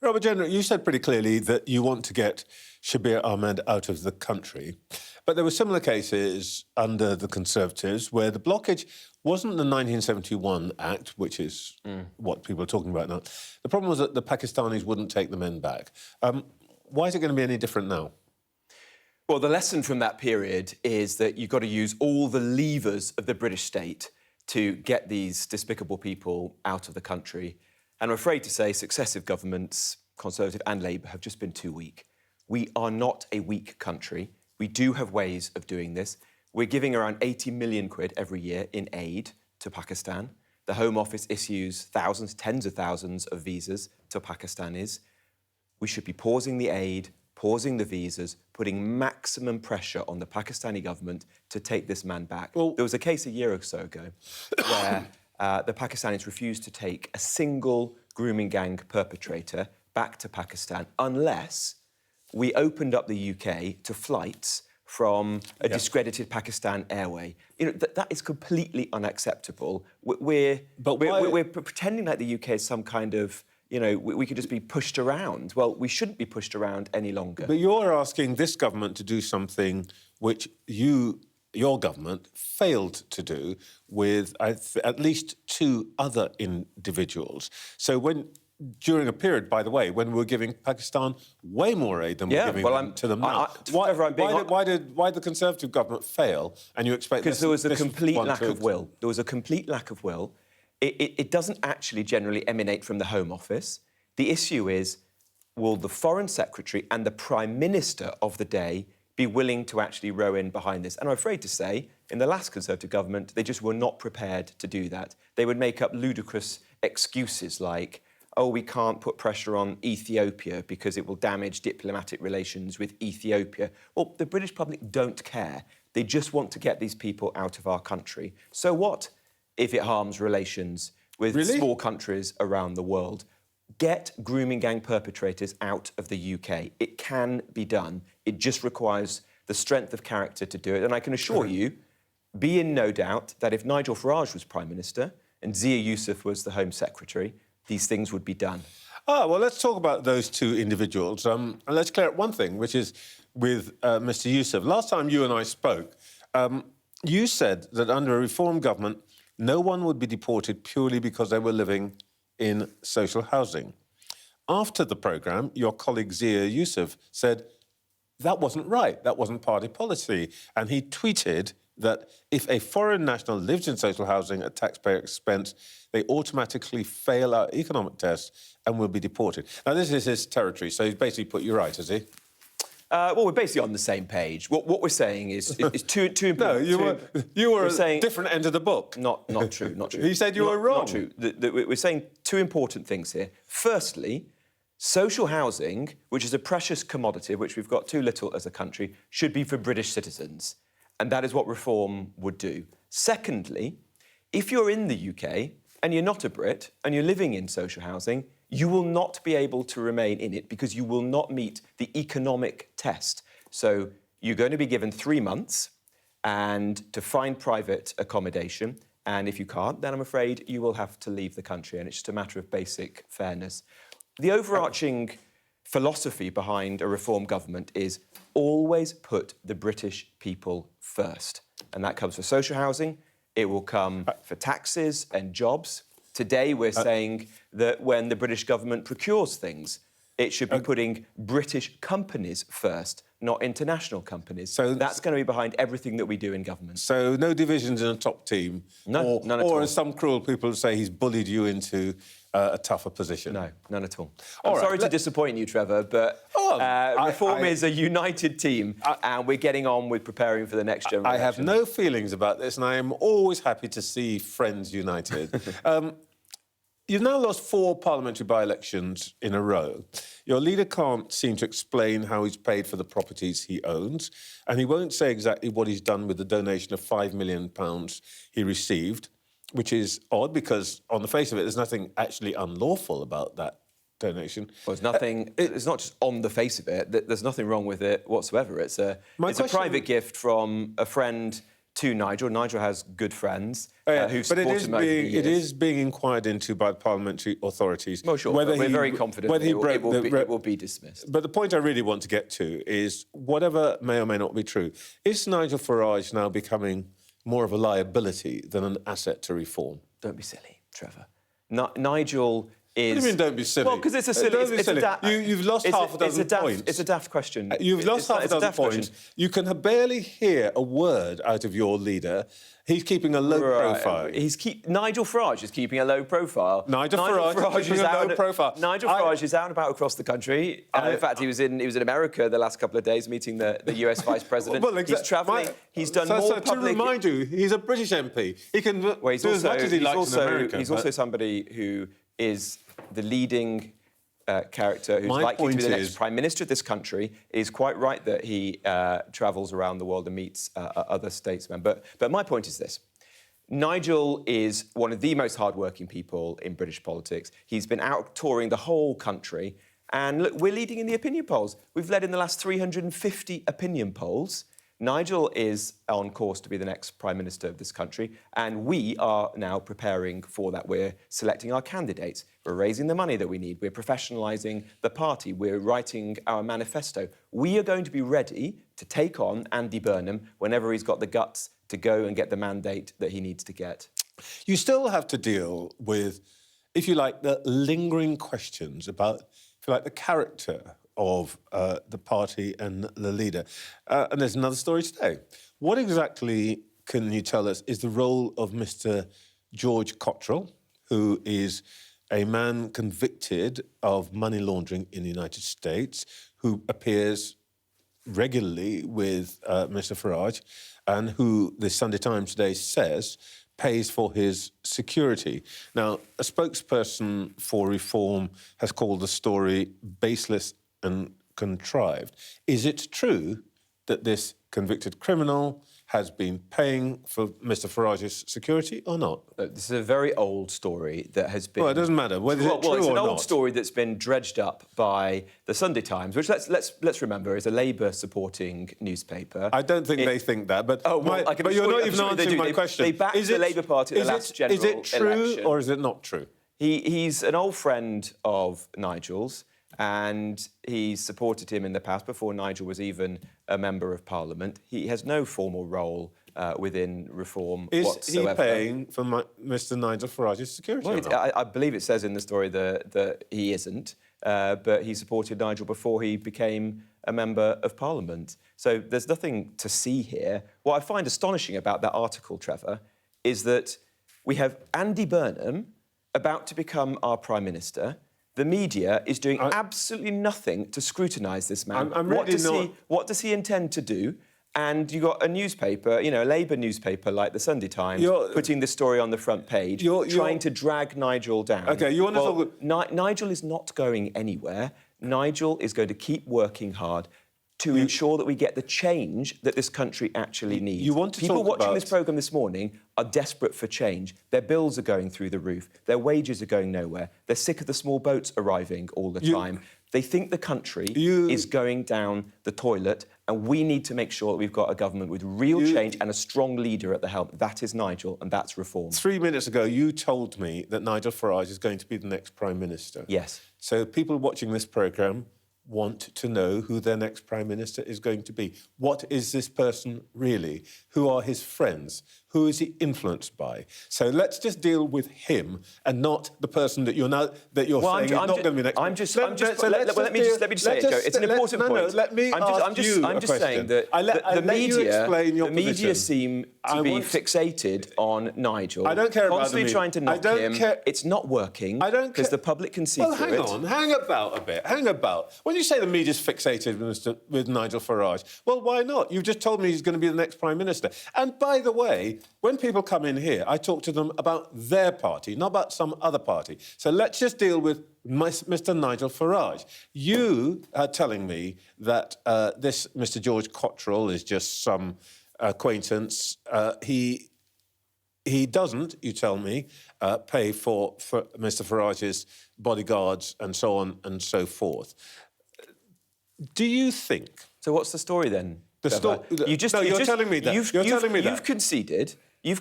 Robert Jenrick, you said pretty clearly that you want to get Shabir Ahmed out of the country. But there were similar cases under the Conservatives where the blockage wasn't the 1971 Act, which is what people are talking about now. The problem was that the Pakistanis wouldn't take the men back. Why is it going to be any different now? Well, the lesson from that period is that you've got to use all the levers of the British state to get these despicable people out of the country. And I'm afraid to say successive governments, Conservative and Labour, have just been too weak. We are not a weak country. We do have ways of doing this. We're giving around 80 million quid every year in aid to Pakistan. The Home Office issues thousands, tens of thousands of visas to Pakistanis. We should be pausing the aid, pausing the visas, putting maximum pressure on the Pakistani government to take this man back. Well, there was a case a year or so ago where the Pakistanis refused to take a single grooming gang perpetrator back to Pakistan unless we opened up the UK to flights from a discredited Pakistan airway. You know, that is completely unacceptable. We're pretending like the UK is some kind of, you know, we could just be pushed around. Well, we shouldn't be pushed around any longer. But you're asking this government to do something which your government failed to do with at least two other individuals. So during a period, by the way, when we were giving Pakistan way more aid than we're giving to them now. Why did the Conservative government fail? And you expect because there was a complete lack of will. There was a complete lack of will. It doesn't actually generally emanate from the Home Office. The issue is, will the Foreign Secretary and the Prime Minister of the day be willing to actually row in behind this? And I'm afraid to say, in the last Conservative government, they just were not prepared to do that. They would make up ludicrous excuses like, oh, we can't put pressure on Ethiopia because it will damage diplomatic relations with Ethiopia. Well, the British public don't care. They just want to get these people out of our country. So what if it harms relations with small countries around the world? Get grooming gang perpetrators out of the UK. It can be done. It just requires the strength of character to do it. And I can assure you, be in no doubt that if Nigel Farage was Prime Minister and Zia Yusuf was the Home Secretary, these things would be done. Well, let's talk about those two individuals. And let's clear up one thing, which is with Mr Yusuf. Last time you and I spoke, you said that under a reform government, no one would be deported purely because they were living in social housing. After the programme, your colleague Zia Yusuf said that wasn't right, that wasn't party policy. And he tweeted that if a foreign national lives in social housing at taxpayer expense, they automatically fail our economic test and will be deported. Now, this is his territory, so he's basically put you right, has he? Well, we're basically on the same page. What we're saying is too important. No, you were at a different end of the book. Not true, not true. He said you were wrong. Not true. We're saying two important things here. Firstly, social housing, which is a precious commodity, which we've got too little as a country, should be for British citizens. And that is what reform would do. Secondly, if you're in the UK and you're not a Brit and you're living in social housing, you will not be able to remain in it because you will not meet the economic test. So you're going to be given 3 months and to find private accommodation. And if you can't, then I'm afraid you will have to leave the country. And it's just a matter of basic fairness. The overarching philosophy behind a reform government is always put the British people first. And that comes for social housing. It will come for taxes and jobs. Today, we're saying that when the British government procures things, it should be putting British companies first, not international companies. So that's going to be behind everything that we do in government. So no divisions in a top team? No, none at all. Or as some cruel people say, he's bullied you into a tougher position? No, none at all. I'm sorry to disappoint you, Trevor, but Reform is a united team, and we're getting on with preparing for the next generation. I have no feelings about this, and I am always happy to see friends united. You've now lost 4 parliamentary by-elections in a row. Your leader can't seem to explain how he's paid for the properties he owns, and he won't say exactly what he's done with the donation of £5 million he received, which is odd because, on the face of it, there's nothing actually unlawful about that donation. Well, there's nothing... it's not just on the face of it. There's nothing wrong with it whatsoever. It's a private gift from a friend to Nigel. Nigel has good friends who but support him over the years. it is being inquired into by the parliamentary authorities. Well, sure. We're very confident that it will be dismissed. But the point I really want to get to is, whatever may or may not be true, is Nigel Farage now becoming more of a liability than an asset to reform? Don't be silly, Trevor. Nigel is... What do you mean, don't be silly? Well, because it's a silly... You've lost half a dozen points. It's a daft question. You've lost half a dozen points. You can barely hear a word out of your leader. He's keeping a low profile. Nigel Farage is keeping a low profile. Nigel Farage is keeping a low profile. Nigel Farage is out and about across the country. In fact, he was in America the last couple of days meeting the US Vice President. Well, he's travelling. He's done more public... To remind you, he's a British MP. He can do as much as he likes in America. He's also somebody who is the leading character who's likely to be the next Prime Minister of this country. Is quite right that he travels around the world and meets other statesmen. But my point is this. Nigel is one of the most hard-working people in British politics. He's been out touring the whole country. And look, we're leading in the opinion polls. We've led in the last 350 opinion polls. Nigel is on course to be the next Prime Minister of this country, and we are now preparing for that. We're selecting our candidates. We're raising the money that we need. We're professionalising the party. We're writing our manifesto. We are going to be ready to take on Andy Burnham whenever he's got the guts to go and get the mandate that he needs to get. You still have to deal with, if you like, the lingering questions about, if you like, the character of the party and the leader. And there's another story today. What exactly, can you tell us, is the role of Mr. George Cottrell, who is a man convicted of money laundering in the United States, who appears regularly with Mr. Farage, and who the Sunday Times today says pays for his security. Now, a spokesperson for Reform has called the story baseless and contrived. Is it true that this convicted criminal has been paying for Mr. Farage's security or not? This is a very old story that has been... Well, it doesn't matter whether it's true or not. It's an old story that's been dredged up by the Sunday Times, which let's remember is a Labour-supporting newspaper. I don't think they think that, but you're not even answering my question. They backed the Labour Party at the last general election. Is it true or is it not true? He's an old friend of Nigel's, and he's supported him in the past, before Nigel was even a Member of Parliament. He has no formal role within Reform whatsoever. Is he paying for Mr. Nigel Farage's security? Well, I believe it says in the story that he isn't, but he supported Nigel before he became a Member of Parliament. So there's nothing to see here. What I find astonishing about that article, Trevor, is that we have Andy Burnham about to become our Prime Minister. The media is doing absolutely nothing to scrutinise this man. What does he intend to do? And you've got a newspaper, a Labour newspaper like the Sunday Times, putting this story on the front page, trying to drag Nigel down. OK, you want to talk... Nigel is not going anywhere. Nigel is going to keep working hard to ensure that we get the change that this country actually needs. People watching this programme this morning are desperate for change. Their bills are going through the roof. Their wages are going nowhere. They're sick of the small boats arriving all the time. They think the country is going down the toilet, and we need to make sure that we've got a government with real change and a strong leader at the helm. That is Nigel, and that's Reform. 3 minutes ago, you told me that Nigel Farage is going to be the next Prime Minister. Yes. So people watching this programme want to know who their next Prime Minister is going to be. What is this person really? Who are his friends? Who is he influenced by? So let's just deal with him and not the person that you're saying is not going to be next. Let me just say it, Joe. It's an important point. No, let me ask you a question. I'm just saying that the media seem to be fixated on Nigel. I don't care about constantly trying to knock him. It's not working because the public can see through it. Well, hang about a bit. Hang about. When you say the media's fixated with Nigel Farage, well, why not? You've just told me he's going to be the next Prime Minister. And by the way, when people come in here, I talk to them about their party, not about some other party. So let's just deal with Mr. Nigel Farage. You are telling me that this Mr. George Cottrell is just some acquaintance. He doesn't, you tell me, pay for Mr. Farage's bodyguards and so on and so forth. Do you think... So what's the story then? Trevor. You're telling me that. You've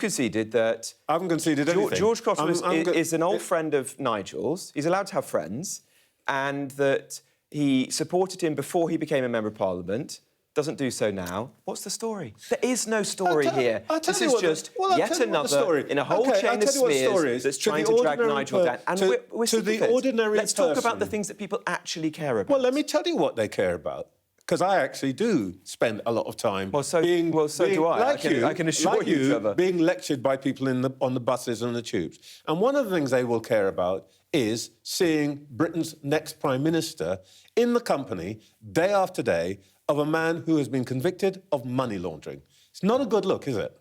conceded that... I haven't conceded anything. George Crossman is an old friend of Nigel's. He's allowed to have friends. And that he supported him before he became a Member of Parliament. Doesn't do so now. What's the story? There is no story here. This is just yet another in a whole chain of smears that's trying to drag Nigel down. And we're sick of it. Let's talk about the things that people actually care about. Well, let me tell you what they care about. Because I actually do spend a lot of time so do I. I can assure you, Trevor. Being lectured by people on the buses and the tubes. And one of the things they will care about is seeing Britain's next Prime Minister in the company, day after day, of a man who has been convicted of money laundering. It's not a good look, is it?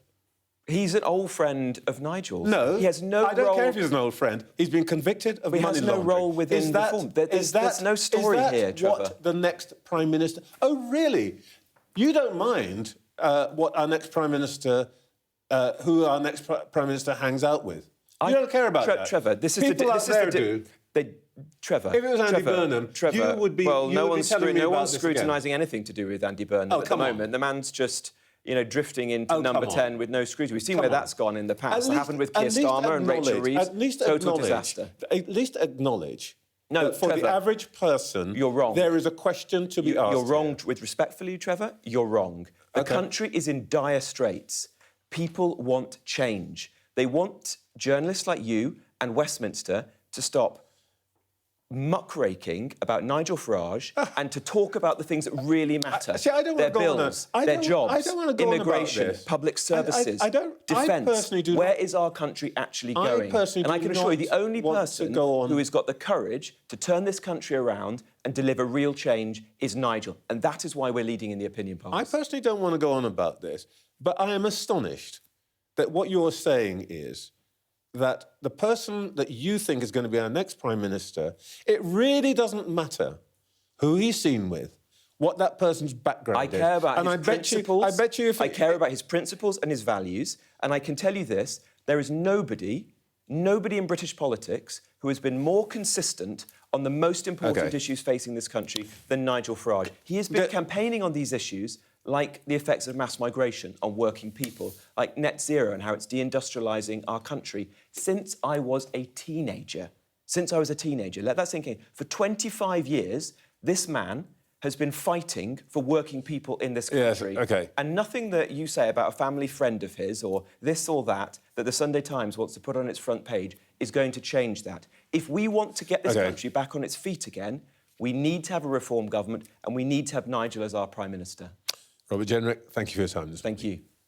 He's an old friend of Nigel's. No, he has no I don't care if he's an old friend. He's been convicted of money laundering. He has no role within the form. There's no story here, Trevor. What the next Prime Minister... Oh, really? You don't mind what our next Prime Minister... who our next Prime Minister hangs out with? You don't care about that. Trevor, this is people out there do. Trevor, if it was Andy Burnham, you would be. Well, no one's scrutinising scrutinising anything to do with Andy Burnham at the moment. The man's just, drifting into number 10 with no scrutiny. We've seen where that's gone in the past. It happened with Keir Starmer and Rachel Reeves. Total disaster. At least acknowledge. No, that for Trevor, the average person, you're wrong. There is a question to be asked. You're wrong. With respect for you, Trevor, you're wrong. The country is in dire straits. People want change. They want journalists like you and Westminster to stop muckraking about Nigel Farage and to talk about the things that really matter. Their bills, their jobs, immigration, public services, defence. Where is our country actually going? And I can assure you the only person who has got the courage to turn this country around and deliver real change is Nigel. And that is why we're leading in the opinion polls. I personally don't want to go on about this, but I am astonished that what you're saying is that the person that you think is going to be our next Prime Minister, it really doesn't matter who he's seen with, what that person's background is. I care about his principles. I care about his principles and his values. And I can tell you this, there is nobody in British politics who has been more consistent on the most important issues facing this country than Nigel Farage. He has been campaigning on these issues like the effects of mass migration on working people, like net zero and how it's deindustrialising our country, since I was a teenager. Let that sink in. For 25 years, this man has been fighting for working people in this country. Yes, and nothing that you say about a family friend of his or this or that the Sunday Times wants to put on its front page is going to change that. If we want to get this country back on its feet again, we need to have a reform government and we need to have Nigel as our Prime Minister. Robert Jenrick, thank you for your time. Thank you.